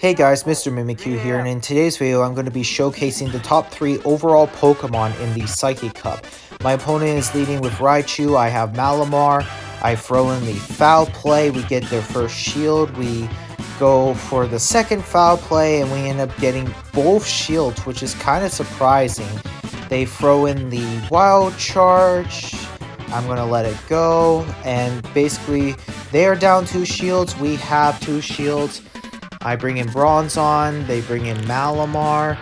Hey guys, Mr. Mimikyu here, and in today's video I'm going to be showcasing the top 3 overall Pokemon in the Psychic Cup. My opponent is leading with Raichu, I have Malamar, I throw in the Foul Play, we get their first shield, we go for the second Foul Play, and we end up getting both shields, which is kind of surprising. They throw in the Wild Charge, I'm going to let it go, and basically they are down 2 shields, we have 2 shields. I bring in Bronzong, they bring in Malamar,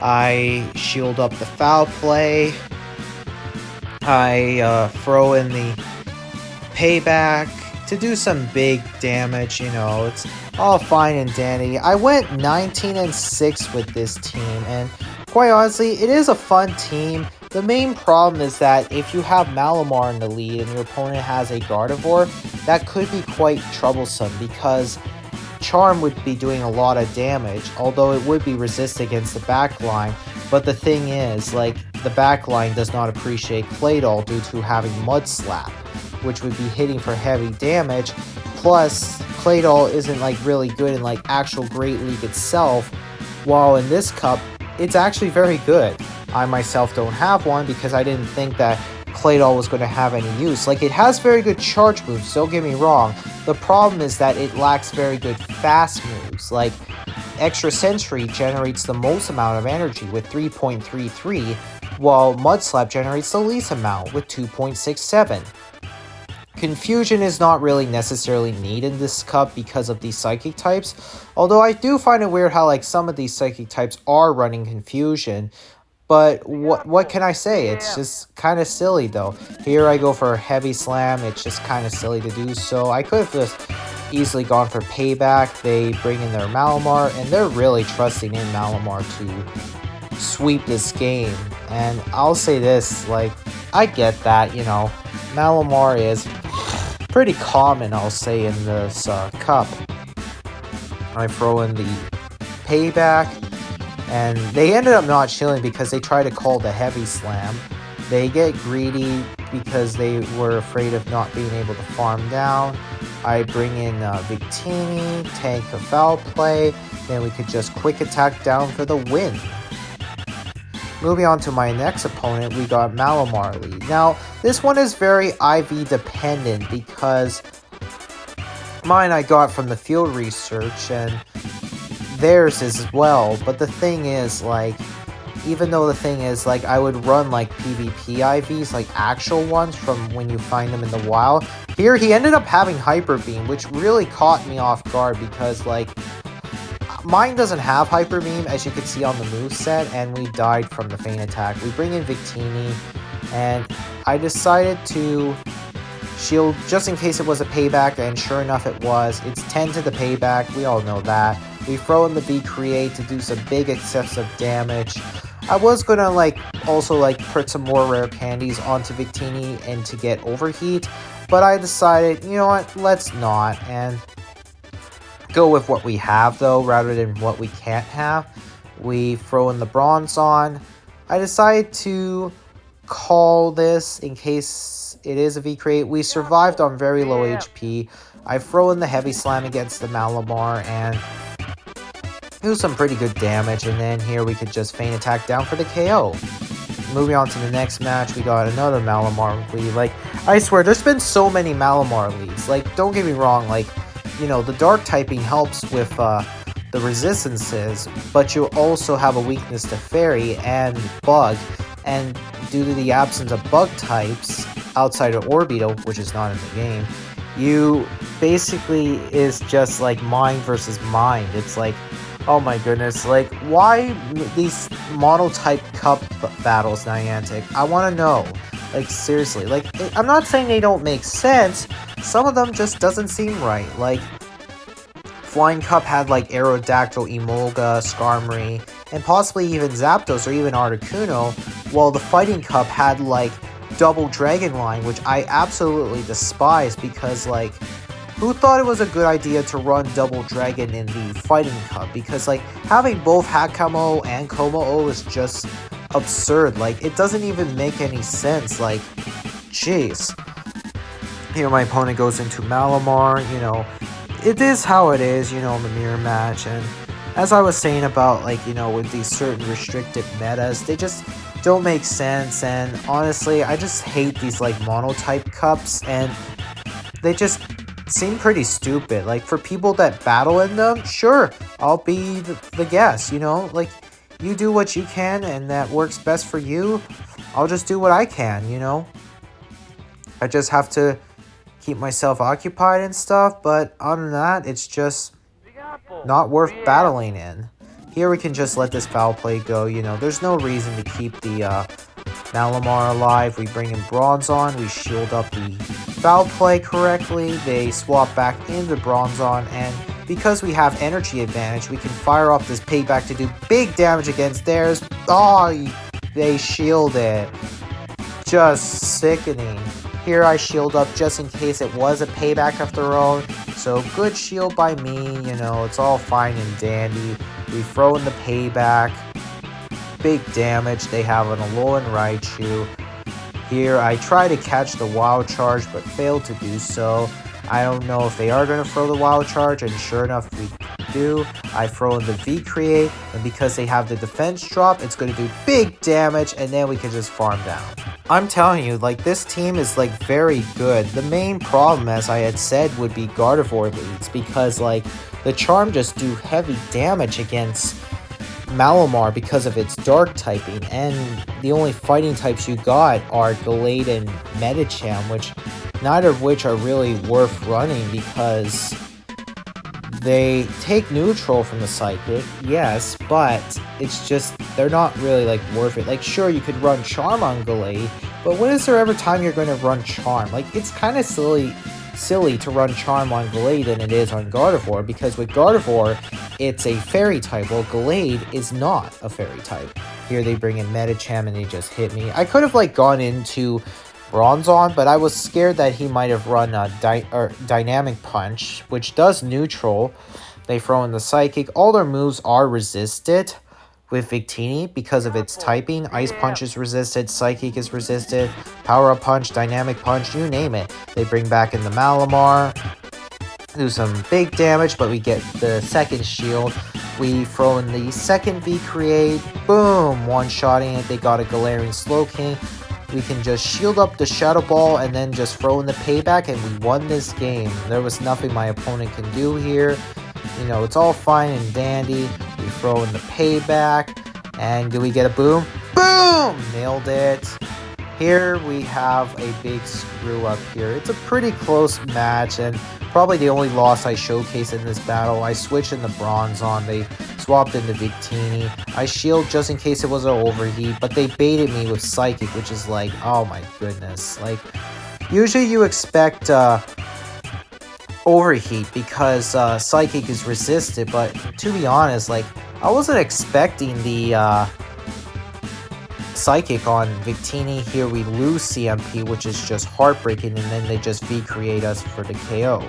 I shield up the Foul Play, I throw in the Payback to do some big damage, it's all fine and dandy. I went 19-6 with this team, and quite honestly, it is a fun team. The main problem is that if you have Malamar in the lead and your opponent has a Gardevoir, that could be quite troublesome because Charm would be doing a lot of damage, although it would be resistant against the backline. But the thing is, the backline does not appreciate Claydol due to having Mud Slap, which would be hitting for heavy damage. Plus, Claydol isn't really good in actual Great League itself, while in this cup, it's actually very good. I myself don't have one because I didn't think that Claydol was going to have any use. It has very good charge moves, don't get me wrong. The problem is that it lacks very good fast moves. Extra Sentry generates the most amount of energy with 3.33, while Mud Slap generates the least amount with 2.67. Confusion is not really necessarily needed in this cup because of these Psychic types, although I do find it weird how some of these Psychic types are running Confusion. But what can I say? It's just kind of silly though. Here I go for a Heavy Slam. It's just kind of silly to do so. I could have just easily gone for Payback. They bring in their Malamar, and they're really trusting in Malamar to sweep this game. And I'll say this, I get that, Malamar is pretty common, I'll say, in this cup. I throw in the Payback. And they ended up not shielding because they tried to call the Heavy Slam. They get greedy because they were afraid of not being able to farm down. I bring in Victini, tank a Foul Play, then we could just quick attack down for the win. Moving on to my next opponent, we got Malamar lead. Now, this one is very IV dependent because mine I got from the field research and theirs as well, but the thing is, even though the thing is, I would run, PvP IVs, actual ones from when you find them in the wild. Here, he ended up having Hyper Beam, which really caught me off guard because, mine doesn't have Hyper Beam, as you can see on the moveset, and we died from the Feint Attack. We bring in Victini, and I decided to shield just in case it was a Payback, and sure enough it was. It's 10 to the Payback, we all know that. We throw in the V-Create to do some big excessive damage. I was gonna also put some more rare candies onto Victini and to get Overheat, but I decided, you know what, let's not, and go with what we have though, rather than what we can't have. We throw in the Bronzong. I decided to call this in case it is a V-Create. We survived on very low HP. I throw in the Heavy Slam against the Malamar and do some pretty good damage, and then here we could just Feint Attack down for the KO. Moving on to the next match, we got another Malamar lead. I swear, there's been so many Malamar leads. Don't get me wrong, the Dark typing helps with the resistances, but you also have a weakness to Fairy and Bug, and due to the absence of Bug types outside of Orbeetle, which is not in the game, you basically is just mind versus mind. It's oh my goodness, why these mono-type cup battles, Niantic? I want to know. Seriously. I'm not saying they don't make sense. Some of them just doesn't seem right. Flying Cup had Aerodactyl, Emolga, Skarmory, and possibly even Zapdos or even Articuno, while the Fighting Cup had Double Dragon Line, which I absolutely despise because who thought it was a good idea to run Double Dragon in the Fighting Cup? Because, having both Hakamo and Kommo-o is just absurd. It doesn't even make any sense. Jeez. Here my opponent goes into Malamar, it is how it is, in the mirror match, and as I was saying about, like, with these certain restricted metas, they just don't make sense. And honestly, I just hate these like monotype cups, and they just seem pretty stupid. Like, for people that battle in them, sure, I'll be the guest, like, you do what you can and that works best for you. I'll just do what I can. I just have to keep myself occupied and stuff, but other than that, it's just not worth battling in. Here we can just let this foul play go. There's no reason to keep the Malamar alive. We bring in Bronzon, we shield up the foul play correctly, they swap back into Bronzon, and because we have energy advantage, we can fire off this payback to do big damage against theirs. Oh, they shield it. Just sickening. Here I shield up just in case it was a payback of their own. So good shield by me, it's all fine and dandy. We throw in the payback. Big damage they have on Alolan Raichu. Here I try to catch the Wild Charge but failed to do so. I don't know if they are going to throw the Wild Charge, and sure enough we do. I throw in the V-Create, and because they have the defense drop, it's going to do big damage, and then we can just farm down. I'm telling you, like, this team is like very good. The main problem, as I had said, would be Gardevoir leads, because like the Charm just do heavy damage against Malamar because of its dark typing, and the only fighting types you got are Gallade and Medicham, which neither of which are really worth running because they take neutral from the Psychic, yes, but it's just, they're not really like worth it. Like, sure, you could run Charm on Gallade, but when is there ever time you're going to run Charm? Like, it's kind of silly to run Charm on Gallade than it is on Gardevoir, because with Gardevoir, it's a fairy type, while Gallade is not a fairy type. Here they bring in Medicham and they just hit me. I could have like gone into Bronzon, but I was scared that he might have run a Dynamic Punch, which does neutral. They throw in the Psychic. All their moves are resisted with Victini because of its typing. Ice Punch is resisted, Psychic is resisted, Power Up Punch, Dynamic Punch, you name it. They bring back in the Malamar, do some big damage, but we get the second shield. We throw in the second V-Create, boom, one-shotting it. They got a Galarian Slowking. We can just shield up the Shadow Ball and then just throw in the payback, and we won this game. There was nothing my opponent can do here. It's all fine and dandy. We throw in the payback, and do we get a boom? Boom! Nailed it. Here we have a big screw up here. It's a pretty close match, and probably the only loss I showcase in this battle. I switched in the Bronzon, they swapped into Victini. I shield just in case it was an overheat, but they baited me with Psychic, which is like, oh my goodness. Like, usually you expect overheat because Psychic is resisted, but to be honest, like, I wasn't expecting the Psychic on Victini. Here we lose CMP, which is just heartbreaking, and then they just V-Create us for the KO.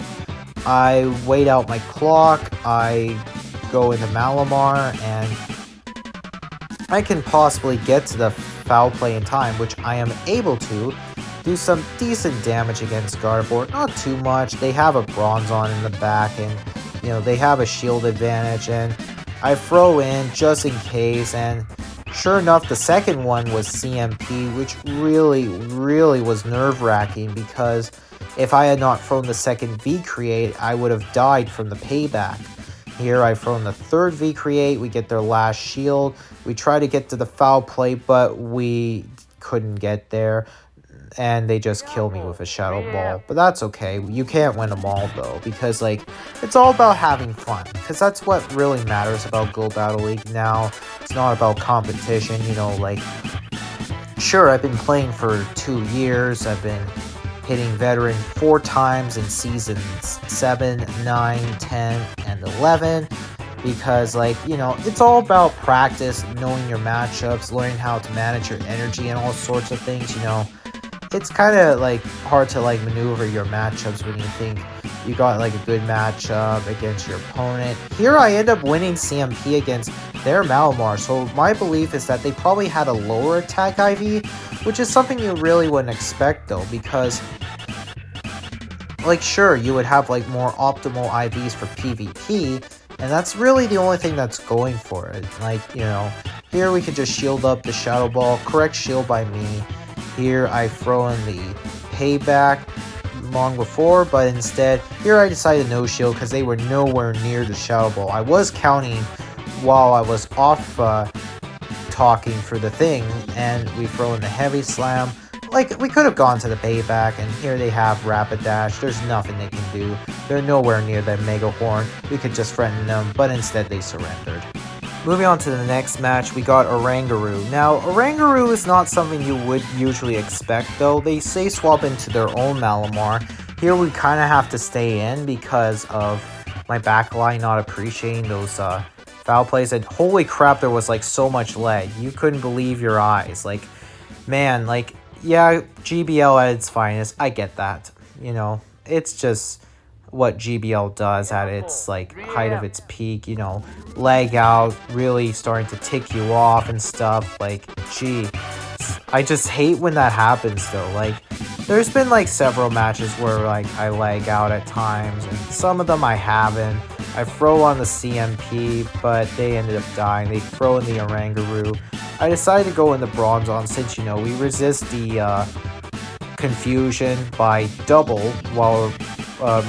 I wait out my clock, I go into Malamar, and I can possibly get to the foul play in time, which I am able to. Do some decent damage against Gardevoir, not too much. They have a Bronzon in the back, and they have a shield advantage, and I throw in just in case, and sure enough, the second one was CMP, which really was nerve-wracking, because if I had not thrown the second V-Create, I would have died from the payback. Here I've thrown the third V-Create, we get their last shield, we try to get to the foul play, but we couldn't get there, and they just kill me with a Shadow Ball. But that's okay, you can't win them all though, because like, it's all about having fun, because that's what really matters about Go Battle League now. It's not about competition, like, sure, I've been playing for 2 years, I've been hitting Veteran 4 times in Seasons 7, 9, 10, and 11, because like, it's all about practice, knowing your matchups, learning how to manage your energy and all sorts of things. It's kind of like hard to like maneuver your matchups when you think you got like a good matchup against your opponent. Here I end up winning CMP against their Malamar, so my belief is that they probably had a lower attack IV, which is something you really wouldn't expect though, because like, sure, you would have like more optimal IVs for PvP, And that's really the only thing that's going for it. Like, here we could just shield up the Shadow Ball. Correct shield by me. Here I throw in the payback long before, but instead, here I decided no shield because they were nowhere near the Shadow Ball. I was counting while I was off talking for the thing, and we throw in the heavy slam. Like, we could have gone to the payback, and here they have Rapid Dash. There's nothing they can do. They're nowhere near that Mega Horn. We could just threaten them, but instead they surrendered. Moving on to the next match, we got Oranguru. Now, Oranguru is not something you would usually expect, though. They say swap into their own Malamar. Here we kind of have to stay in because of my backline not appreciating those foul plays. And holy crap, there was like so much lag. You couldn't believe your eyes. Like, man, like, yeah, GBL at its finest. I get that. It's just what GBL does at its like height of its peak, lag out, really starting to tick you off and stuff. Like, gee, I just hate when that happens though. Like, there's been like several matches where like I lag out at times, and some of them I haven't. I throw on the CMP, but they ended up dying. They throw in the Oranguru. I decided to go in the Bronzong since, we resist the confusion by double while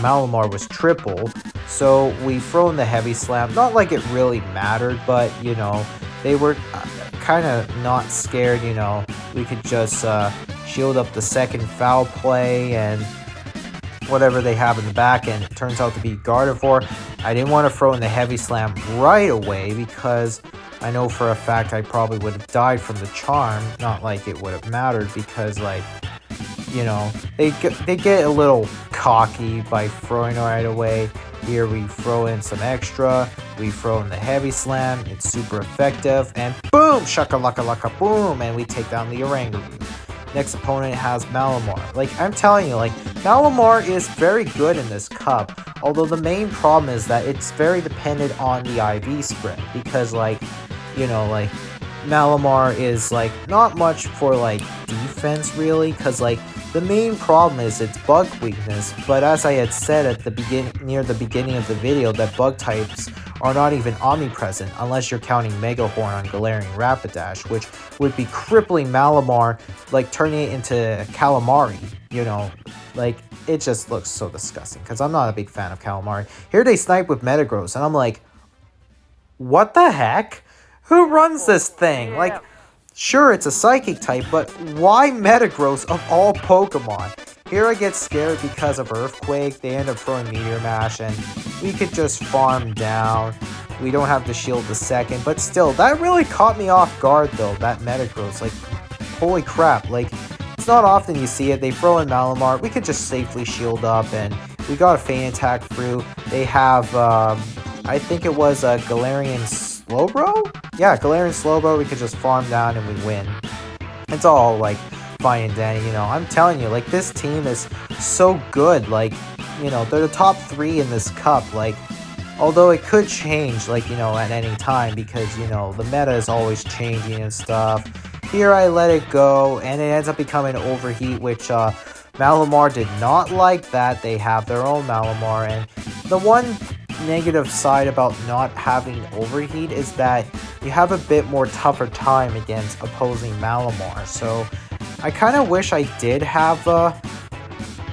Malamar was triple. So we throw in the heavy slam. Not like it really mattered, but, they were kind of not scared, We could just shield up the second foul play and whatever they have in the back end. It turns out to be Gardevoir. I didn't want to throw in the heavy slam right away because I know for a fact I probably would have died from the charm. Not like it would have mattered because, like, they get a little cocky by throwing right away. Here we throw in some extra. We throw in the heavy slam. It's super effective. And boom! Shaka-laka-laka boom! And we take down the Oranguru. Next opponent has Malamar. Like, I'm telling you, like, Malamar is very good in this cup. Although the main problem is that it's very dependent on the IV spread. Because, like, Malamar is, like, not much for, like, defense, really. Because, like, the main problem is its bug weakness. But as I had said at the near the beginning of the video, that bug types are not even omnipresent unless you're counting Mega Horn on Galarian Rapidash, which would be crippling Malamar, like turning it into Calamari, like it just looks so disgusting because I'm not a big fan of Calamari. Here they snipe with Metagross and I'm like, what the heck? Who runs this thing? Like, sure, it's a Psychic type, but why Metagross of all Pokemon? Here I get scared because of Earthquake. They end up throwing Meteor Mash, and we could just farm down. We don't have to shield the second, but still, that really caught me off guard, though, that Metagross. Like, holy crap. Like, it's not often you see it. They throw in Malamar. We could just safely shield up, and we got a Feint Attack through. They have, I think it was a Galarian Slowbro? Yeah, Galarian Slowbro. We could just farm down, and we win. It's all, like, fine and dandy, I'm telling you, like, this team is so good. Like, they're the top 3 in this cup. Like, although it could change, like, at any time because, the meta is always changing and stuff. Here I let it go, and it ends up becoming Overheat, which Malamar did not like that. They have their own Malamar, and the one negative side about not having Overheat is that you have a bit more tougher time against opposing Malamar. So I kind of wish I did have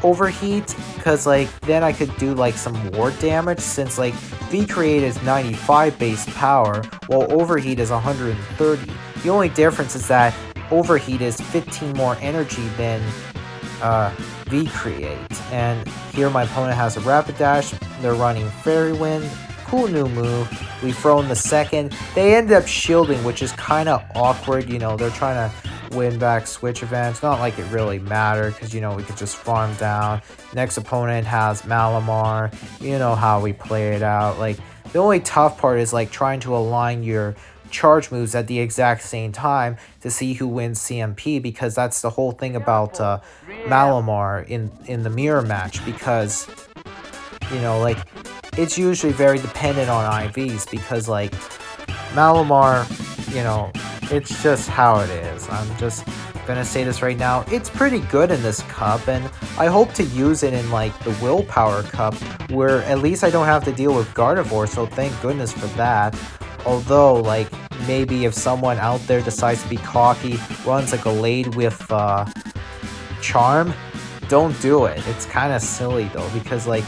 Overheat, because like then I could do like some ward damage, since like V-Create is 95 base power while Overheat is 130. The only difference is that Overheat is 15 more energy than V-Create. And here my opponent has a Rapidash. They're running Fairy Wind. Cool new move. We throw in the second. They end up shielding, which is kind of awkward. They're trying to win back switch events. Not like it really mattered because, we could just farm down. Next opponent has Malamar. You know how we play it out. Like, the only tough part is like trying to align your charge moves at the exact same time to see who wins CMP, because that's the whole thing about Malamar in the mirror match, because like it's usually very dependent on IVs, because like Malamar, it's just how it is. I'm just gonna say this right now, it's pretty good in this cup, and I hope to use it in like the Willpower Cup, where at least I don't have to deal with Gardevoir, so thank goodness for that. Although, like, maybe if someone out there decides to be cocky, runs a Gallade with Charm, don't do it. It's kind of silly though, because like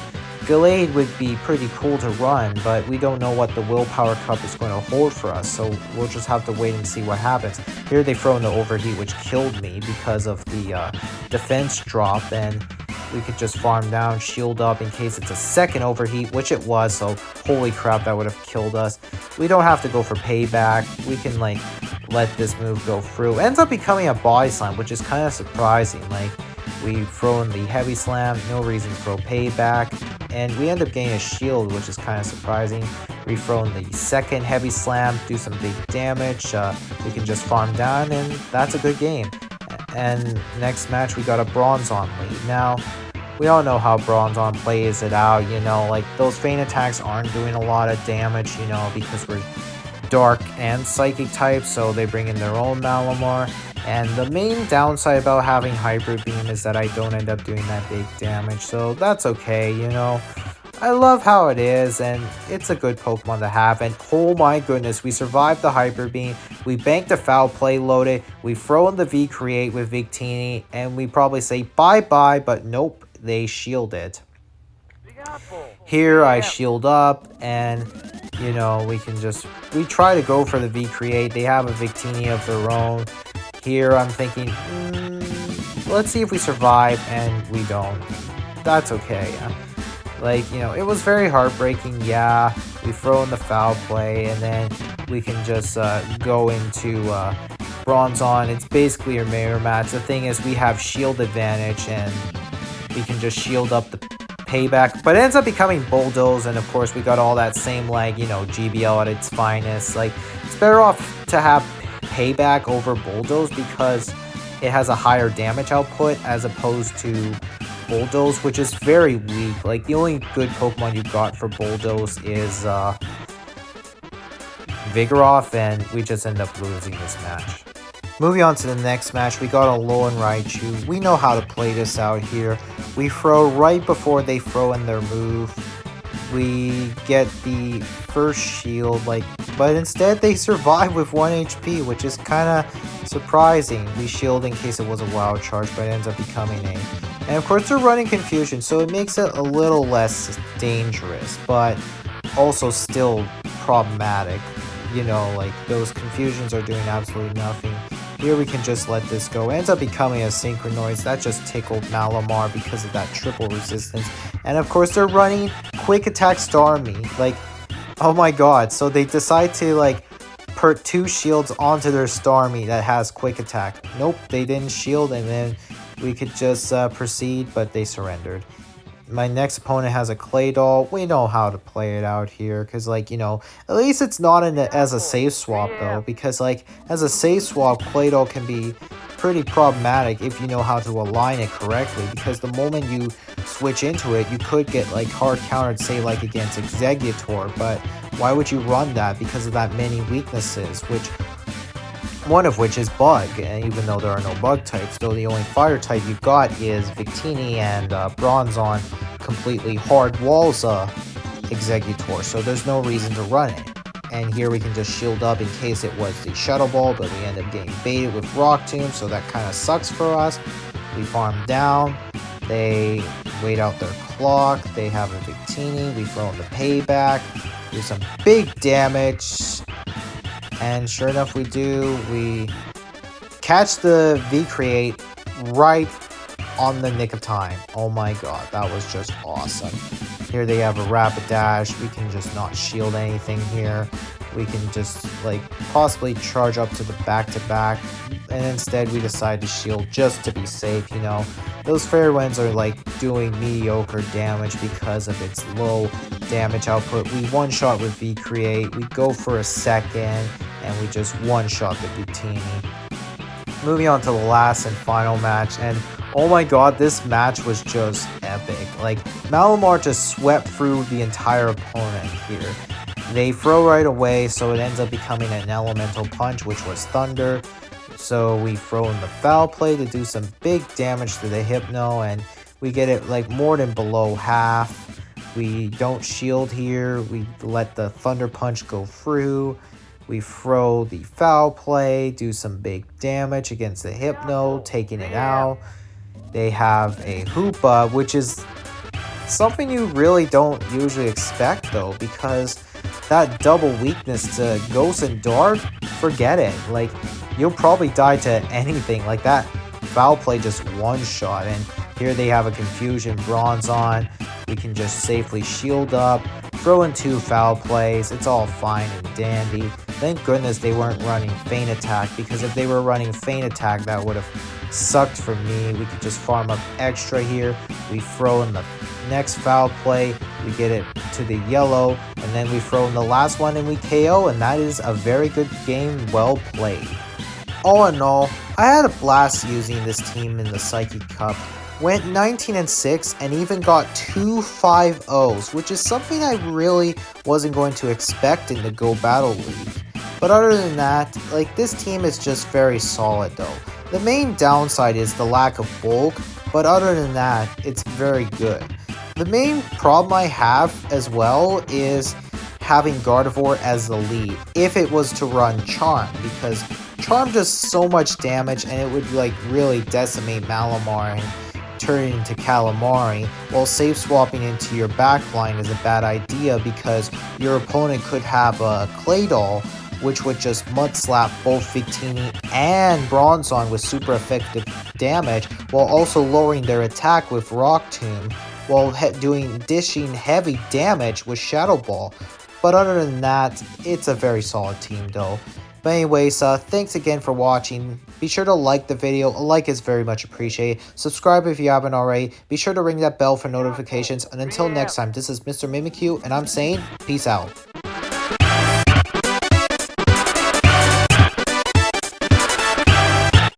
Gallade would be pretty cool to run, but we don't know what the Willpower Cup is going to hold for us, so we'll just have to wait and see what happens. Here they throw in the Overheat, which killed me because of the defense drop, and we could just farm down, shield up in case it's a second Overheat, which it was, so holy crap, that would have killed us. We don't have to go for payback. We can like let this move go through. Ends up becoming a Body Slam, which is kind of surprising. Like, we throw in the Heavy Slam, no reason to throw payback, and we end up getting a shield, which is kind of surprising. We throw in the second Heavy Slam, do some big damage, we can just farm down, and that's a good game. And next match, we got a Bronzong lead. Now, we all know how Bronzong plays it out, you know, like those Feint attacks aren't doing a lot of damage, you know, because we're Dark and Psychic types, so they bring in their own Malamar. And the main downside about having Hyper Beam is that I don't end up doing that big damage, so that's okay, you know. I love how it is, and it's a good Pokemon to have, and oh my goodness, we survived the Hyper Beam, we banked a Foul Play loaded, we throw in the V-Create with Victini, and we probably say bye-bye, but nope, they shield it. Here I shield up, and you know, we try to go for the V-Create, they have a Victini of their own. Here I'm thinking, let's see if we survive, and we don't. That's okay. Like, you know, it was very heartbreaking, yeah. We throw in the Foul Play, and then we can just go into Bronzong. It's basically your mirror match. The thing is, we have shield advantage, and we can just shield up the payback. But it ends up becoming Bulldoze, and of course, we got all that same, like, you know, GBL at its finest. Like, it's better off to have payback over Bulldoze because it has a higher damage output as opposed to Bulldoze, which is very weak. Like, the only good Pokemon you got for Bulldoze is Vigoroth, and we just end up losing this match. Moving on to the next match, we got a Alolan Raichu. We know how to play this out here. We throw right before they throw in their move. We get the first shield, but instead they survive with 1 HP, which is kind of surprising. We shield in case it was a wild charge, but it ends up becoming a. And of course they're running Confusion, so it makes it a little less dangerous, but also still problematic. You know, like, those Confusions are doing absolutely nothing. Here we can just let this go. It ends up becoming a Synchronoise. That just tickled Malamar because of that triple resistance. And of course they're running Quick Attack Starmie. Like, oh my god. So they decide to, like, put 2 shields onto their Starmie that has Quick Attack. Nope, they didn't shield, and then we could just proceed, but they surrendered. My next opponent has a Claydol. We know how to play it out here, because, like, you know, at least it's not as a safe swap, though, because, like, as a safe swap, Claydol can be pretty problematic if you know how to align it correctly, because the moment you switch into it, you could get, like, hard countered, say, like, against Exeggutor, but why would you run that? Because of that many weaknesses, one of which is Bug, and even though there are no Bug types, though the only Fire type you got is Victini, and Bronzong completely hard walls Exeggutor, so there's no reason to run it. And here we can just shield up in case it was the Shuttle Ball, but we end up getting baited with Rock Tomb, so that kind of sucks for us. We farm down, they wait out their clock, they have a Victini, we throw in the payback, do some big damage. And sure enough, we do. We catch the V-Create right on the nick of time. Oh my god, that was just awesome. Here they have a Rapidash. We can just not shield anything here. We can just, like, possibly charge up to the back-to-back. And instead, we decide to shield just to be safe, you know. Those Fairwinds are, like, doing mediocre damage because of its low damage output. We one-shot with V-Create. We go for a second, and we just one-shot the Victini. Moving on to the last and final match, and oh my god, this match was just epic. Like, Malamar just swept through the entire opponent here. They throw right away, so it ends up becoming an Elemental Punch, which was Thunder. So we throw in the foul play to do some big damage to the Hypno, and we get it like more than below half. We don't shield here. We let the Thunder Punch go through. We throw the foul play, do some big damage against the Hypno, taking it out. They have a Hoopa, which is something you really don't usually expect though, because that double weakness to Ghost and Dark, forget it. Like, you'll probably die to anything. Like, that foul play just one shot, and here they have a Confusion Bronze on. We can just safely shield up, throw in 2 foul plays. It's all fine and dandy. Thank goodness they weren't running Feint Attack, because if they were running Feint Attack, that would have sucked for me. We could just farm up extra here. We throw in the next foul play. We get it to the yellow, and then we throw in the last one and we KO, and that is a very good game, well played. All in all, I had a blast using this team in the Psychic Cup. Went 19-6 and even got 2 5-0s, which is something I really wasn't going to expect in the Go Battle League. But other than that, like, this team is just very solid though. The main downside is the lack of bulk, but other than that, it's very good. The main problem I have as well is having Gardevoir as the lead if it was to run Charm, because Charm does so much damage and it would like really decimate Malamar and turn it into Calamari, while safe swapping into your backline is a bad idea because your opponent could have a Claydol, which would just mud slap both Victini and Bronzong with super effective damage, while also lowering their attack with Rock Tomb, while dishing heavy damage with Shadow Ball. But other than that, it's a very solid team though. But anyways, thanks again for watching. Be sure to like the video. A like is very much appreciated. Subscribe if you haven't already. Be sure to ring that bell for notifications. And until next time, this is Mr. Mimikyu, and I'm saying peace out.